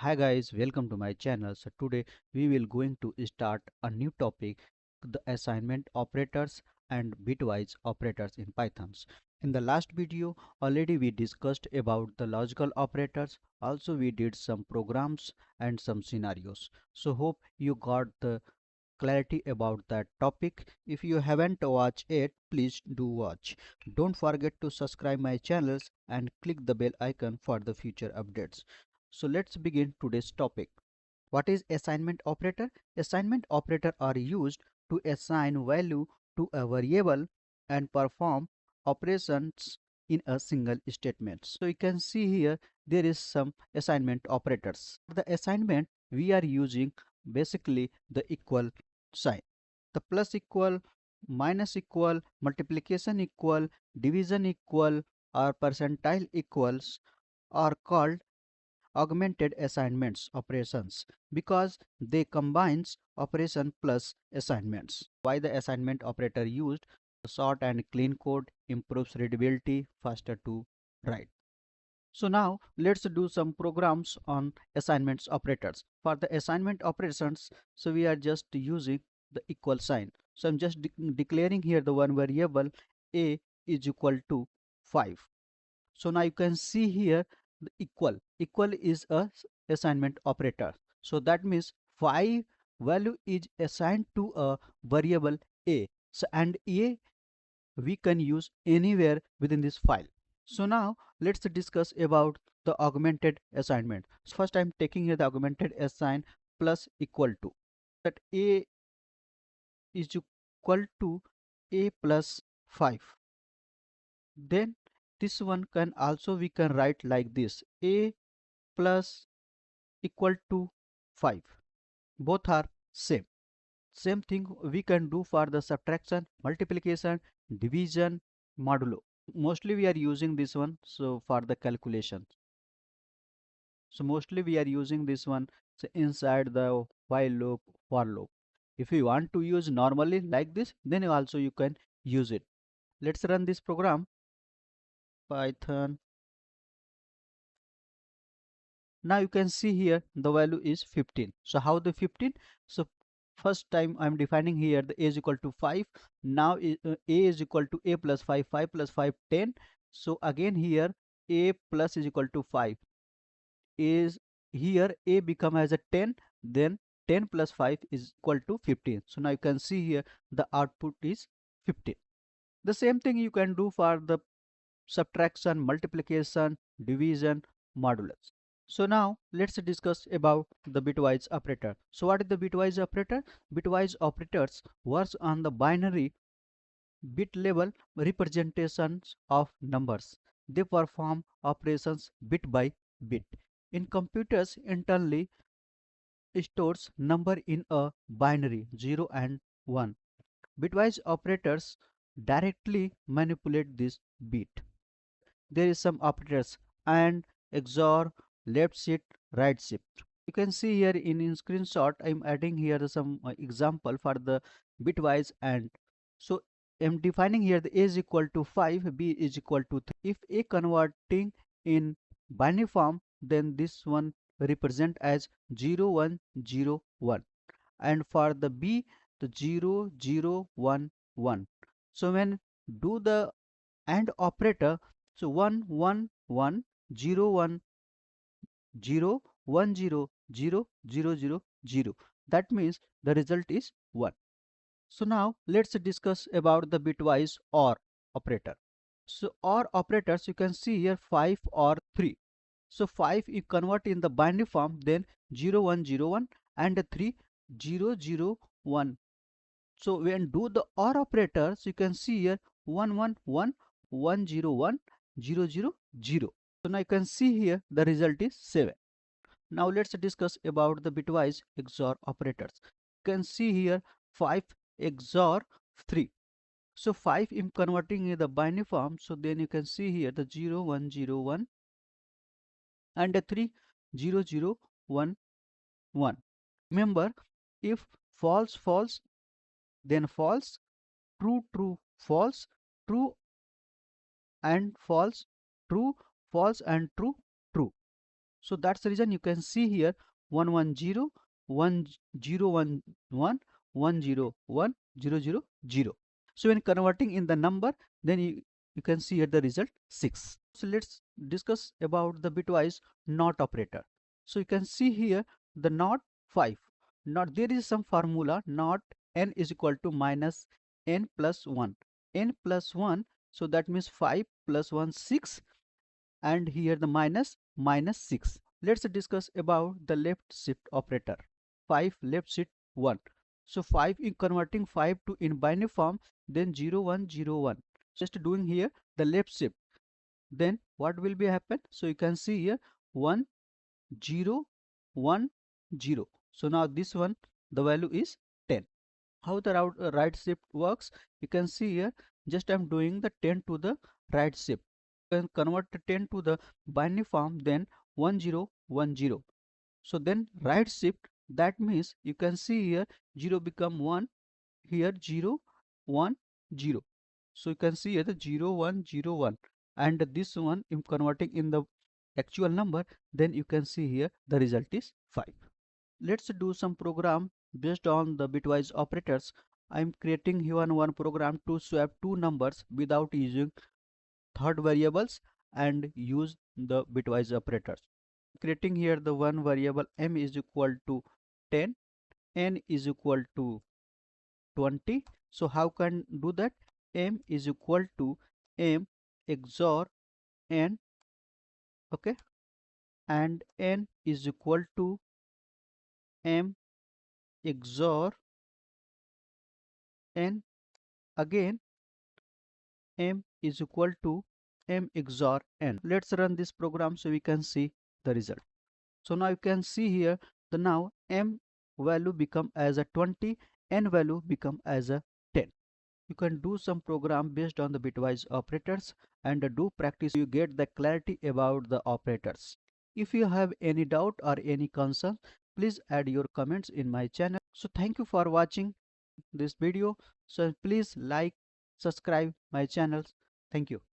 Hi guys, welcome to my channel. So today we will going to start a new topic, the assignment operators and bitwise operators in Pythons. In the last video already we discussed about the logical operators. Also we did some programs and some scenarios. So hope you got the clarity about that topic. If you haven't watched it, please do watch. Don't forget to subscribe my channels and click the bell icon for the future updates. So let's begin today's topic. What is assignment operator? Assignment operator are used to assign value to a variable and perform operations in a single statement. So you can see here there is some assignment operators. For the assignment we are using basically the equal sign. The plus equal, minus equal, multiplication equal, division equal or percentile equals are called augmented assignments operations because they combines operation plus assignments. Why the assignment operator used? Short and clean code improves readability, faster to write. So now let's do some programs on assignments operators. For the assignment operations, so we are just using the equal sign. So I'm just declaring here the one variable a is equal to 5. So now you can see here the equal is a assignment operator. So that means 5 value is assigned to a variable a. So and a we can use anywhere within this file. So now let's discuss about the augmented assignment. So first I'm taking here the augmented assign plus equal to that a is equal to a plus 5. Then this one can also we can write like this, a plus equal to 5. Both are same thing we can do for the subtraction, multiplication, division, modulo. Mostly we are using this one so for the calculation. So mostly we are using this one so inside the while loop, for loop. If you want to use normally like this, then also you can use it. Let's run this program. Python. Now you can see here the value is 15. So how the 15? So first time I'm defining here the a is equal to 5. Now a is equal to a plus 5, 5 plus 5, 10. So again here a plus is equal to 5 is here a become as a 10, then 10 plus 5 is equal to 15. So now you can see here the output is 15. The same thing you can do for the subtraction, multiplication, division, modulus. So now let's discuss about the bitwise operator. So what is the bitwise operator? Bitwise operators works on the binary bit level representations of numbers. They perform operations bit by bit. In computers internally stores number in a binary 0 and 1. Bitwise operators directly manipulate this bit. There is some operators and, XOR, left shift, right shift. You can see here in screenshot I'm adding here some example for the bitwise and. So I'm defining here the a is equal to 5, b is equal to 3. If a converting in binary form, then this one represent as 0 1 0 1, and for the b the 0 0 1 1. So when do the AND operator, so 1 1 1 0 1 0 1 0 0 0 0 0, that means the result is 1. So now let's discuss about the bitwise OR operator. So OR operators you can see here 5 or 3. So 5 you convert in the binary form, then 0 1 0 1 and 3 0 0 1. So when do the OR operators you can see here 1 1 1 1 0 1 0 0 0. So now you can see here the result is 7. Now let's discuss about the bitwise XOR operators. You can see here 5 XOR 3. So 5 in converting in the binary form, so then you can see here the 0 1 0 1 and the 3 0 0 1 1. Remember, if false false then false, true true false, true and false, true false and true true. So that's the reason you can see here 110 1011 101 000. So when converting in the number, then you can see here the result 6. So let's discuss about the bitwise not operator. So you can see here the not 5. Not, there is some formula, not n is equal to minus n plus 1. N plus 1, so that means 5 plus 1 6, and here the minus 6. Let's discuss about the left shift operator. 5 left shift 1. So 5 in converting 5 to in binary form, then 0101. Just doing here the left shift. Then what will be happen? So you can see here 1 0 1 0. So now this one the value is 10. How the right shift works? You can see here, just I'm doing the 10 to the right shift. Can convert the 10 to the binary form, then 1010. So then right shift, that means you can see here 0 become 1, here 0 1 0. So you can see here the 0 1 0 1, and this one if converting in the actual number, then you can see here the result is 5. Let's do some program based on the bitwise operators. I'm creating here one program to swap two numbers without using third variables and use the bitwise operators. Creating here the one variable m is equal to 10, n is equal to 20. So how can do that? M is equal to m XOR n, okay, and n is equal to m XOR n, again m is equal to m XOR n. Let's run this program so we can see the result. So now you can see here the now m value become as a 20, n value become as a 10. You can do some program based on the bitwise operators and do practice, you get the clarity about the operators. If you have any doubt or any concern, please add your comments in my channel. So thank you for watching this video. So please like, subscribe my channel. Thank you.